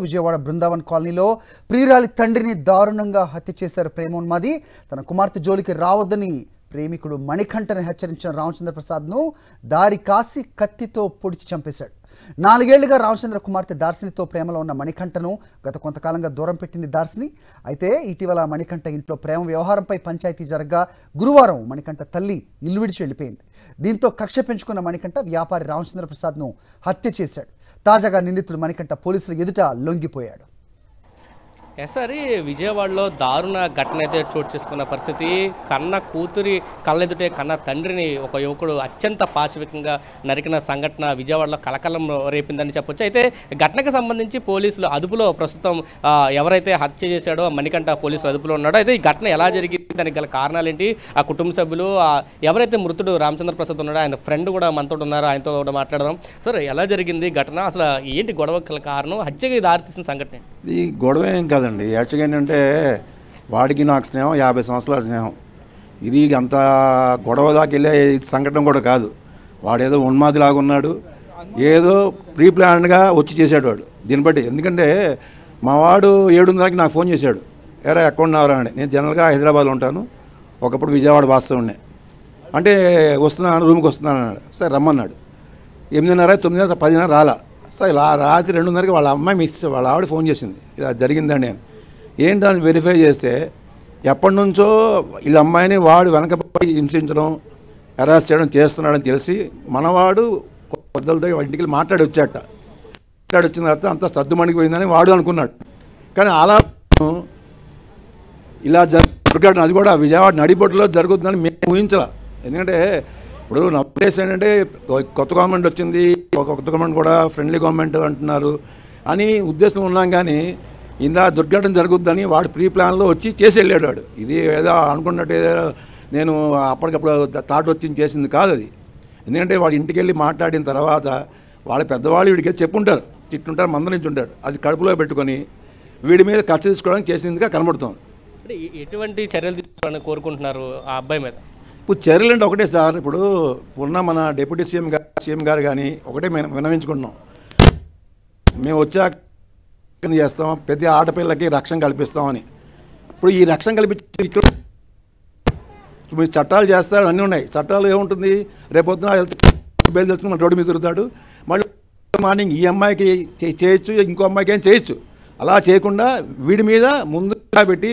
విజయవాడ బృందావన్ కాలనీలో ప్రియురాలి తండ్రిని దారుణంగా హత్య చేశారు ప్రేమోన్మాది. తన కుమార్తె జోలికి రావద్దని ప్రేమికుడు మణికంఠని హెచ్చరించిన రామచంద్ర ప్రసాద్ను దారి కాసి కత్తితో పొడిచి చంపేశాడు. 4 ఏళ్లుగా రామచంద్ర కుమార్తె దార్శినితో ప్రేమలో ఉన్న మణికంఠను గత కొంతకాలంగా దూరం పెట్టింది దార్శిని. అయితే ఇటీవల మణికంఠ ఇంట్లో ప్రేమ వ్యవహారంపై పంచాయతీ జరగ్గా గురువారం మణికంఠ తల్లి ఇల్లు విడిచి వెళ్ళిపోయింది. దీంతో కక్ష పెంచుకున్న మణికంఠ వ్యాపారి రామచంద్ర ప్రసాద్ను హత్య చేశాడు. తాజాగా నిందితుడు మణికంఠ పోలీసుల ఎదుట లొంగిపోయాడు. ఎస్ఆరి విజయవాడలో దారుణ ఘటన అయితే చోటు చేసుకున్న పరిస్థితి. కన్న కూతురి కళ్ళెదుటే కన్న తండ్రిని ఒక యువకుడు అత్యంత పాశవికంగా నరికిన సంఘటన విజయవాడలో కలకలం రేపిందని చెప్పొచ్చు. అయితే ఘటనకు సంబంధించి పోలీసులు అదుపులో ప్రస్తుతం ఎవరైతే హత్య చేశాడో మణికంఠ పోలీసులు అదుపులో ఉన్నాడో. అయితే ఈ ఘటన ఎలా జరిగింది, దానికి గల కారణాలు ఏంటి, ఆ కుటుంబ సభ్యులు ఎవరైతే మృతుడు రామచంద్ర ప్రసాద్ ఉన్నాడో ఆయన ఫ్రెండ్ కూడా మనతో ఉన్నారు, ఆయనతో కూడా మాట్లాడదాం. సార్, ఎలా జరిగింది ఘటన, అసలు ఏంటి గొడవ కారణం, హత్యకి దారితీసిన సంఘటన? ఈ గొడవ ఏం కాదండి. యాక్చువల్గా ఏంటంటే వాడికి నాకు స్నేహం 50 సంవత్సరాల స్నేహం. ఇది అంత గొడవ దాకా వెళ్ళే సంఘటన కూడా కాదు. వాడేదో ఉన్మాదిలాగా ఉన్నాడు, ఏదో ప్రీ ప్లాన్డ్గా వచ్చి చేశాడు వాడు దీన్ని బట్టి. ఎందుకంటే మా వాడు 7:30కి నాకు ఫోన్ చేశాడు, ఎరా ఎక్కడ ఉన్నారా అని. నేను జనరల్గా హైదరాబాద్లో ఉంటాను, ఒకప్పుడు విజయవాడ వాస్తవునే. అంటే వస్తున్నాను, రూమ్కి వస్తున్నాను అన్నాడు. సరే రమ్మన్నాడు. 8:30, 9:30, 10:30 రాలా. సరే రాత్రి 2:30కి వాళ్ళ అమ్మాయి వాళ్ళ ఆవిడ ఫోన్ చేసింది, ఇలా జరిగిందండి అని. ఏంటని వెరిఫై చేస్తే ఎప్పటి నుంచో వీళ్ళ అమ్మాయిని వాడు వెనకపై హింసించడం, హెరాస్ చేయడం చేస్తున్నాడని తెలిసి మనవాడు పెద్దలతో ఇంటికి మాట్లాడి వచ్చాట. మాట్లాడి వచ్చిన తర్వాత అంతా సర్దుమణిగిపోయిందని వాడు అనుకున్నాడు. కానీ అలా ఇలా జరగడం, అది కూడా విజయవాడ నడిబొట్టులో జరుగుతుందని మేము ఊహించాల. ఎందుకంటే ఇప్పుడు నా ప్లేస్ ఏంటంటే కొత్త గవర్నమెంట్ వచ్చింది, కొత్త గవర్నమెంట్ కూడా ఫ్రెండ్లీ గవర్నమెంట్ అంటున్నారు అని ఉద్దేశం ఉన్నాం. కానీ ఇందా దుర్ఘటన జరుగుద్దని వాడు ప్రీ ప్లాన్లో వచ్చి చేసి వెళ్ళాడు వాడు. ఇది ఏదో అనుకున్నట్టు ఏదో నేను అప్పటికప్పుడు థాట్ వచ్చి చేసింది కాదు అది. ఎందుకంటే వాడు ఇంటికి వెళ్ళి మాట్లాడిన తర్వాత వాళ్ళ పెద్దవాళ్ళు వీడికి చెప్పుంటారు, తిట్టుంటారు, మందలించుంటాడు. అది కడుపులో పెట్టుకొని వీడి మీద కక్ష తీసుకోవడానికి చేసిందిగా కనబడుతుంది. ఎటువంటి చర్యలు తీసుకోవాలని కోరుకుంటున్నారు ఆ అబ్బాయి మీద? ఇప్పుడు చర్యలు అంటే ఒకటే సార్, ఇప్పుడు ఉన్న మన డిప్యూటీ సీఎం గారు కానీ ఒకటే విన్నవించుకుంటున్నాం. మేము వచ్చాక చేస్తాం, ప్రతి ఆడపిల్లకి రక్షణ కల్పిస్తామని. ఇప్పుడు ఈ రక్షణ కల్పించి ఇక్కడ మీరు చట్టాలు చేస్తారు, అన్నీ ఉన్నాయి. చట్టాలు ఏముంటుంది, రేపొద్దున బయలు తెచ్చుకుని మన రోడ్డు మీద తిరుగుతాడు. మళ్ళీ మార్నింగ్ ఈ అమ్మాయికి చేయొచ్చు, ఇంకో అమ్మాయికి ఏం చేయొచ్చు. అలా చేయకుండా వీడి మీద ముందుగా పెట్టి